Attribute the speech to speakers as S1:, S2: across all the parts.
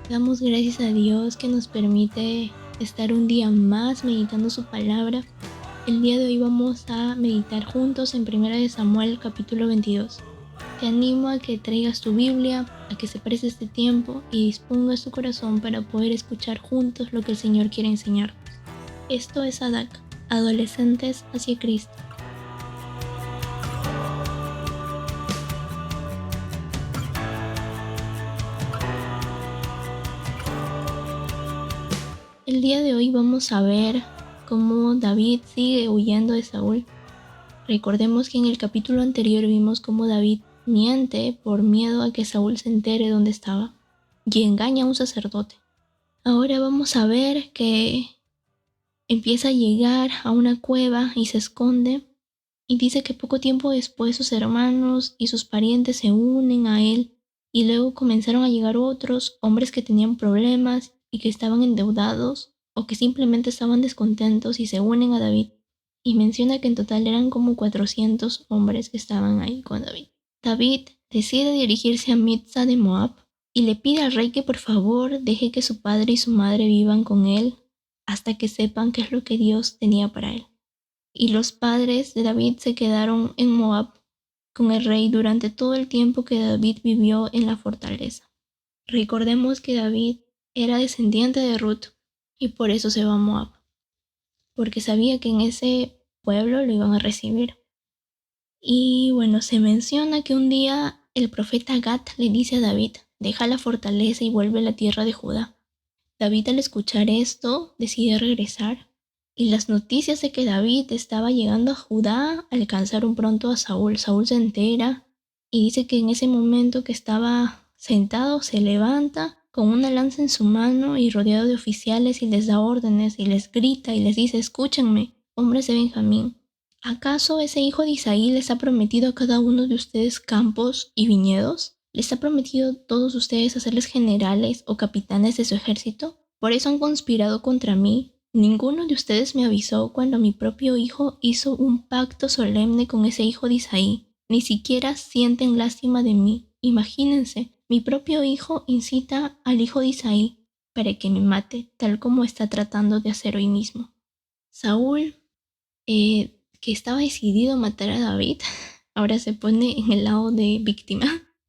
S1: Damos gracias a Dios que nos permite estar un día más meditando su palabra. El día de hoy vamos a meditar juntos en 1 Samuel capítulo 22. Te animo a que traigas tu Biblia, a que separes este tiempo y dispongas tu corazón para poder escuchar juntos lo que el Señor quiere enseñarnos. Esto es ADAC, Adolescentes hacia Cristo. El día de hoy vamos a ver cómo David sigue huyendo de Saúl. Recordemos que en el capítulo anterior vimos cómo David miente por miedo a que Saúl se entere dónde estaba y engaña a un sacerdote. Ahora vamos a ver que empieza a llegar a una cueva y se esconde, y dice que poco tiempo después sus hermanos y sus parientes se unen a él, y luego comenzaron a llegar otros hombres que tenían problemas y que estaban endeudados o que simplemente estaban descontentos y se unen a David. Y menciona que en total eran como 400 hombres que estaban ahí con David. David decide dirigirse a Mizpa de Moab y le pide al rey que por favor deje que su padre y su madre vivan con él hasta que sepan qué es lo que Dios tenía para él. Y los padres de David se quedaron en Moab con el rey durante todo el tiempo que David vivió en la fortaleza. Recordemos que David era descendiente de Ruth y por eso se va a Moab, porque sabía que en ese pueblo lo iban a recibir. Y bueno, se menciona que un día el profeta Gad le dice a David: deja la fortaleza y vuelve a la tierra de Judá. David, al escuchar esto, decide regresar, y las noticias de que David estaba llegando a Judá alcanzaron pronto a Saúl. Saúl se entera y dice que en ese momento que estaba sentado se levanta con una lanza en su mano y rodeado de oficiales y les da órdenes y les grita y les dice: escúchenme, hombres de Benjamín. ¿Acaso ese hijo de Isaí les ha prometido a cada uno de ustedes campos y viñedos? ¿Les ha prometido a todos ustedes hacerles generales o capitanes de su ejército? Por eso han conspirado contra mí. Ninguno de ustedes me avisó cuando mi propio hijo hizo un pacto solemne con ese hijo de Isaí. Ni siquiera sienten lástima de mí. Imagínense, mi propio hijo incita al hijo de Isaí para que me mate, tal como está tratando de hacer hoy mismo. Saúl, que estaba decidido a matar a David, ahora se pone en el lado de víctima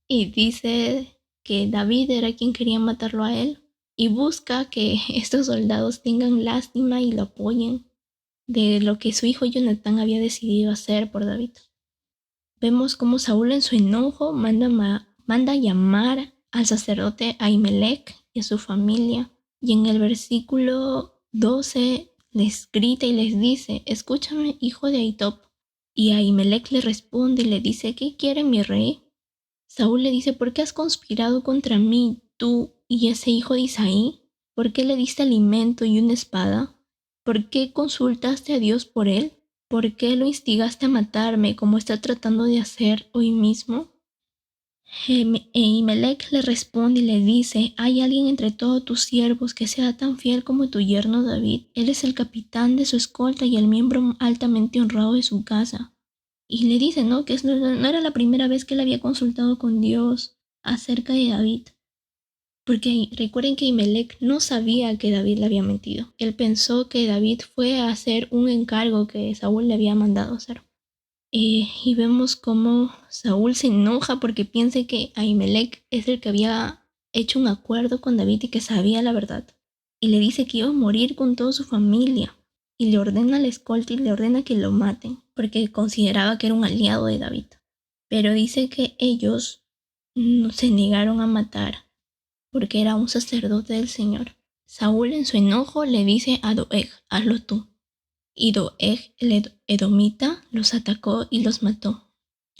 S1: y dice que David era quien quería matarlo a él y busca que estos soldados tengan lástima y lo apoyen de lo que su hijo Jonatán había decidido hacer por David. Vemos cómo Saúl en su enojo manda llamar al sacerdote Ahimelech y a su familia, y en el versículo 12 les grita y les dice: escúchame, hijo de Ahitob. Y Ahimelech le responde y le dice: ¿qué quiere mi rey? Saúl le dice: ¿por qué has conspirado contra mí, tú y ese hijo de Isaí? ¿Por qué le diste alimento y una espada? ¿Por qué consultaste a Dios por él? ¿Por qué lo instigaste a matarme como está tratando de hacer hoy mismo? Ahimelech le responde y le dice: ¿hay alguien entre todos tus siervos que sea tan fiel como tu yerno David? Él es el capitán de su escolta y el miembro altamente honrado de su casa. Y le dice, ¿no?, que no era la primera vez que él había consultado con Dios acerca de David. Porque recuerden que Ahimelech no sabía que David le había mentido. Él pensó que David fue a hacer un encargo que Saúl le había mandado hacer. Y vemos cómo Saúl se enoja porque piensa que Ahimelech es el que había hecho un acuerdo con David y que sabía la verdad. Y le dice que iba a morir con toda su familia. Y le ordena al escolta y le ordena que lo maten, porque consideraba que era un aliado de David. Pero dice que ellos no se negaron a matar porque era un sacerdote del Señor. Saúl en su enojo le dice a Doeg: hazlo tú. Y Doeg, el edomita, los atacó y los mató.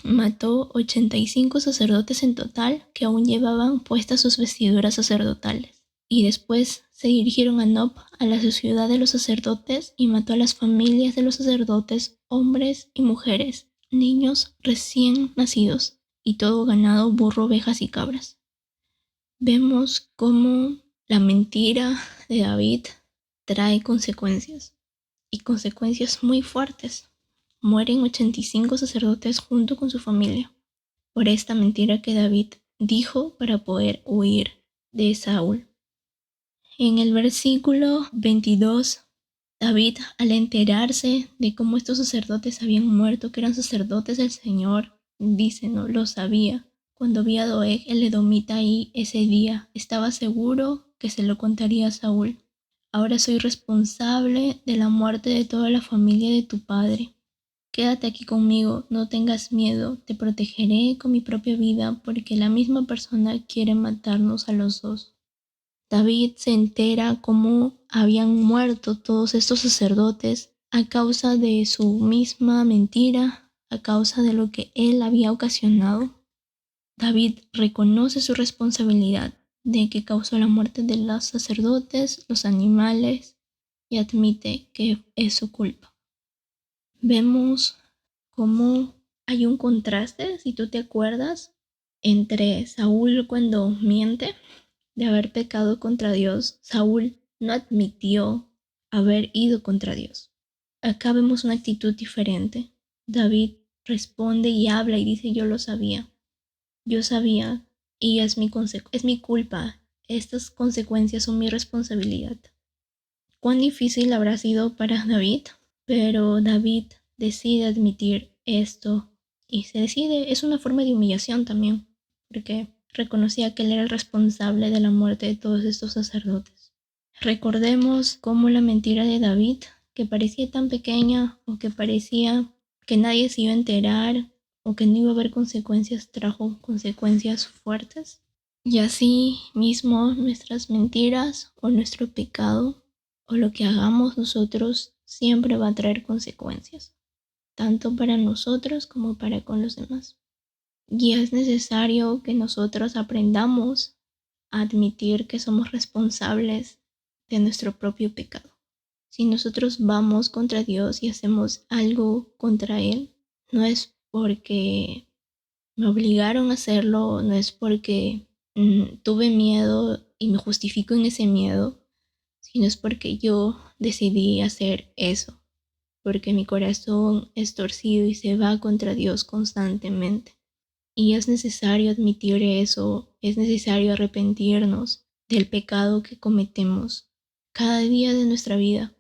S1: Mató 85 sacerdotes en total, que aún llevaban puestas sus vestiduras sacerdotales. Y después se dirigieron a Nob, a la ciudad de los sacerdotes, y mató a las familias de los sacerdotes, hombres y mujeres, niños recién nacidos, y todo ganado, burro, ovejas y cabras. Vemos cómo la mentira de David trae consecuencias, y consecuencias muy fuertes. Mueren 85 sacerdotes junto con su familia por esta mentira que David dijo para poder huir de Saúl. En el versículo 22, David, al enterarse de cómo estos sacerdotes habían muerto, que eran sacerdotes del Señor, dice, no lo sabía. Cuando vi a Doeg, el edomita ahí ese día, estaba seguro que se lo contaría a Saúl. Ahora soy responsable de la muerte de toda la familia de tu padre. Quédate aquí conmigo, no tengas miedo, te protegeré con mi propia vida porque la misma persona quiere matarnos a los dos. David se entera cómo habían muerto todos estos sacerdotes a causa de su misma mentira, a causa de lo que él había ocasionado. David reconoce su responsabilidad de que causó la muerte de los sacerdotes, los animales, y admite que es su culpa. Vemos cómo hay un contraste, si tú te acuerdas, entre Saúl cuando miente de haber pecado contra Dios. Saúl no admitió haber ido contra Dios. Acá vemos una actitud diferente. David responde y habla y dice: yo lo sabía. Yo sabía y es mi culpa. Estas consecuencias son mi responsabilidad. Cuán difícil habrá sido para David, pero David decide admitir esto y es una forma de humillación también, porque reconocía que él era el responsable de la muerte de todos estos sacerdotes. Recordemos cómo la mentira de David, que parecía tan pequeña o que parecía que nadie se iba a enterar o que no iba a haber consecuencias, trajo consecuencias fuertes. Y así mismo nuestras mentiras o nuestro pecado o lo que hagamos nosotros siempre va a traer consecuencias, tanto para nosotros como para con los demás. Y es necesario que nosotros aprendamos a admitir que somos responsables de nuestro propio pecado. Si nosotros vamos contra Dios y hacemos algo contra Él, no es porque me obligaron a hacerlo, no es porque tuve miedo y me justifico en ese miedo, sino es porque yo decidí hacer eso, porque mi corazón es torcido y se va contra Dios constantemente. Y es necesario admitir eso, es necesario arrepentirnos del pecado que cometemos cada día de nuestra vida.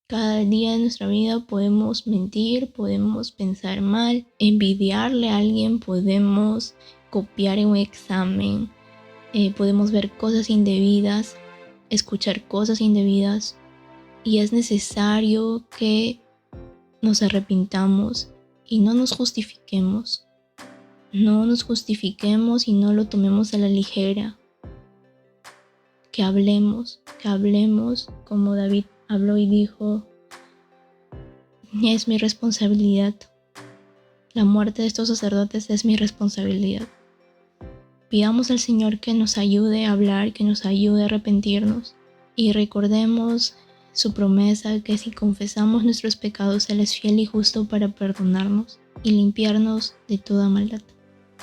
S1: Cada día de nuestra vida podemos mentir, podemos pensar mal, envidiarle a alguien, podemos copiar en un examen, podemos ver cosas indebidas, escuchar cosas indebidas, y es necesario que nos arrepintamos y no nos justifiquemos. No nos justifiquemos y no lo tomemos a la ligera. Que hablemos como David habló y dijo: es mi responsabilidad. La muerte de estos sacerdotes es mi responsabilidad. Pidamos al Señor que nos ayude a hablar, que nos ayude a arrepentirnos. Y recordemos su promesa que si confesamos nuestros pecados, Él es fiel y justo para perdonarnos y limpiarnos de toda maldad.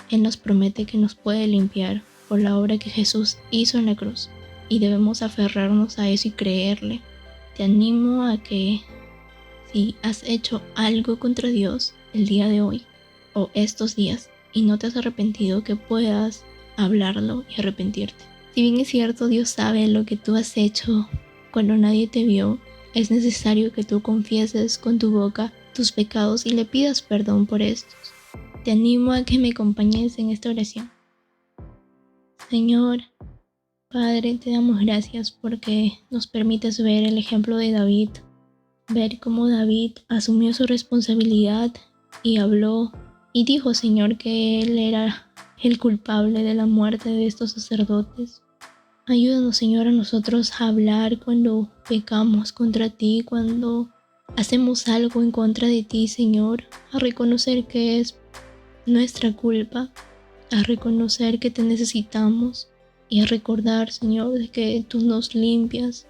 S1: Él nos promete que nos puede limpiar por la obra que Jesús hizo en la cruz, y debemos aferrarnos a eso y creerle. Te animo a que si has hecho algo contra Dios el día de hoy o estos días y no te has arrepentido, que puedas hablarlo y arrepentirte. Si bien es cierto, Dios sabe lo que tú has hecho cuando nadie te vio, es necesario que tú confieses con tu boca tus pecados y le pidas perdón por estos. Te animo a que me acompañes en esta oración. Señor, Padre, te damos gracias porque nos permites ver el ejemplo de David, ver cómo David asumió su responsabilidad y habló y dijo, Señor, que él era el culpable de la muerte de estos sacerdotes. Ayúdanos, Señor, a nosotros a hablar cuando pecamos contra ti, cuando hacemos algo en contra de ti, Señor, a reconocer que es nuestra culpa, a reconocer que te necesitamos y a recordar, Señor, de que tú nos limpias.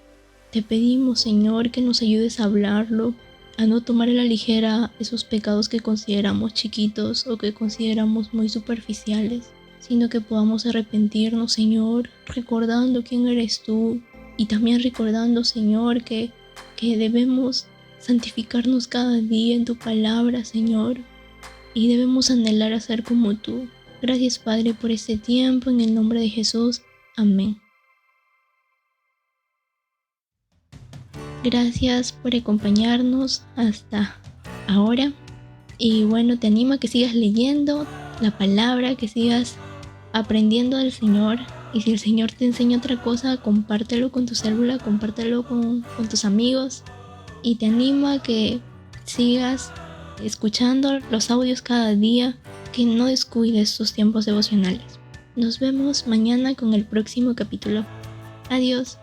S1: Te pedimos, Señor, que nos ayudes a hablarlo, a no tomar a la ligera esos pecados que consideramos chiquitos o que consideramos muy superficiales, sino que podamos arrepentirnos, Señor, recordando quién eres tú y también recordando, Señor, que debemos santificarnos cada día en tu palabra, Señor, y debemos anhelar a ser como tú. Gracias, Padre, por este tiempo, en el nombre de Jesús. Amén. Gracias por acompañarnos hasta ahora. Y bueno, te animo a que sigas leyendo la palabra, que sigas aprendiendo del Señor. Y si el Señor te enseña otra cosa, compártelo con tu célula, compártelo con tus amigos. Y te animo a que sigas escuchando los audios cada día, que no descuides tus tiempos devocionales. Nos vemos mañana con el próximo capítulo. Adiós.